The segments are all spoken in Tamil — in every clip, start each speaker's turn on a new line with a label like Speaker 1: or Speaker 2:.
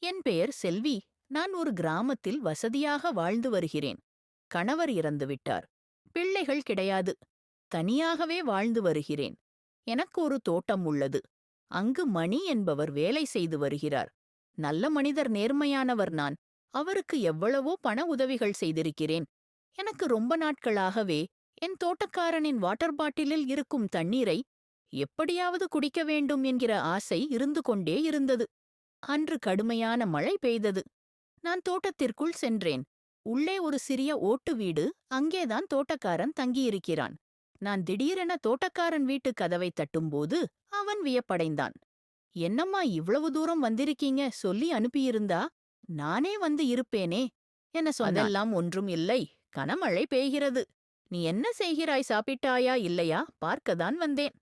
Speaker 1: என் பெயர் செல்வி. நான் ஒரு கிராமத்தில் வசதியாக வாழ்ந்து வருகிறேன். கணவர் இறந்துவிட்டார். பிள்ளைகள் கிடையாது. தனியாகவே வாழ்ந்து வருகிறேன். எனக்கு ஒரு தோட்டம் உள்ளது. அங்கு மணி என்பவர் வேலை செய்து வருகிறார். நல்ல மனிதர், நேர்மையானவர். நான் அவருக்கு எவ்வளவோ பண உதவிகள் செய்திருக்கிறேன். எனக்கு ரொம்ப நாட்களாகவே என் தோட்டக்காரனின் வாட்டர் பாட்டிலில் இருக்கும் தண்ணீரை எப்படியாவது குடிக்க வேண்டும் என்கிற ஆசை இருந்து கொண்டே இருந்தது. அன்று கடுமையான மழை பெய்தது. நான் தோட்டத்திற்குள் சென்றேன். உள்ளே ஒரு சிறிய ஓட்டு வீடு. அங்கேதான் தோட்டக்காரன் தங்கியிருக்கிறான். நான் திடீரென தோட்டக்காரன் வீட்டு கதவை தட்டும்போது அவன் வியப்படைந்தான். "என்னம்மா இவ்வளவு தூரம் வந்திருக்கீங்க? சொல்லி அனுப்பியிருந்தா நானே வந்து இருப்பேனே" என சொன்னான். "அதெல்லாம் ஒன்றும் இல்லை. கனமழை பெய்கிறது. நீ என்ன செய்கிறாய்? சாப்பிட்டாயா இல்லையா பார்க்கத்தான் வந்தேன்"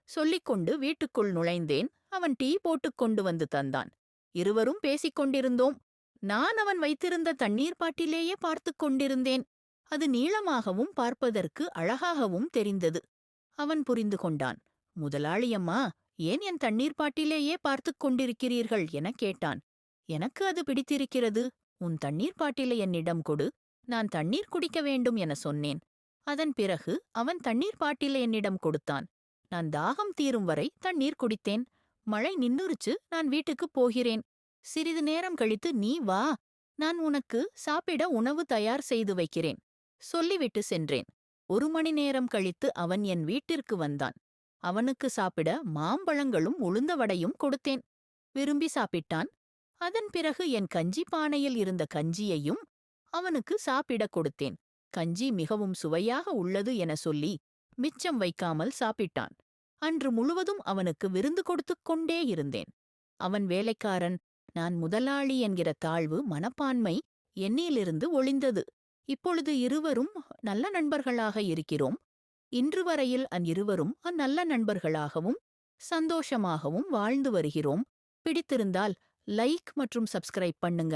Speaker 1: சொல்லிக்கொண்டு வீட்டுக்குள் நுழைந்தேன். அவன் டீ போட்டுக் கொண்டு வந்து தந்தான். இருவரும் பேசிக் கொண்டிருந்தோம். நான் அவன் வைத்திருந்த தண்ணீர் பாட்டிலேயே பார்த்துக் கொண்டிருந்தேன். அது நீளமாகவும் பார்ப்பதற்கு அழகாகவும் தெரிந்தது. அவன் புரிந்து கொண்டான். "முதலாளியம்மா, ஏன் என் தண்ணீர் பாட்டிலேயே பார்த்துக் கொண்டிருக்கிறீர்கள்?" எனக் கேட்டான். "எனக்கு அது பிடித்திருக்கிறது. உன் தண்ணீர் பாட்டிலை என்னிடம் கொடு. நான் தண்ணீர் குடிக்க வேண்டும்" என சொன்னேன். அதன் பிறகு அவன் தண்ணீர் பாட்டிலை என்னிடம் கொடுத்தான். நான் தாகம் தீரும் வரை தண்ணீர் குடித்தேன். மழை நின்னுருச்சு. நான் வீட்டுக்குப் போகிறேன். சிறிது நேரம் கழித்து நீ வா. நான் உனக்கு சாப்பிட உணவு தயார் செய்து வைக்கிறேன் சொல்லிவிட்டு சென்றேன். 1 மணி நேரம் கழித்து அவன் என் வீட்டிற்கு வந்தான். அவனுக்கு சாப்பிட மாம்பழங்களும் உளுந்த வடையும் கொடுத்தேன். விரும்பி சாப்பிட்டான். அதன் பிறகு என் கஞ்சி பானையில் இருந்த கஞ்சியையும் அவனுக்கு சாப்பிடக் கொடுத்தேன். கஞ்சி மிகவும் சுவையாக உள்ளது என சொல்லி மிச்சம் வைக்காமல் சாப்பிட்டான். அன்று முழுவதும் அவனுக்கு விருந்து கொடுத்துக் கொண்டே இருந்தேன். அவன் வேலைக்காரன். நான் முதலாளி என்கிற தாழ்வு மனப்பான்மை என்னிலிருந்து ஒளிந்தது. இப்பொழுது இருவரும் நல்ல நண்பர்களாக இருக்கிறோம். இன்று வரையில் இருவரும் நல்ல நண்பர்களாகவும் சந்தோஷமாகவும் வாழ்ந்து வருகிறோம். பிடித்திருந்தால் லைக் மற்றும் சப்ஸ்கிரைப் பண்ணுங்க.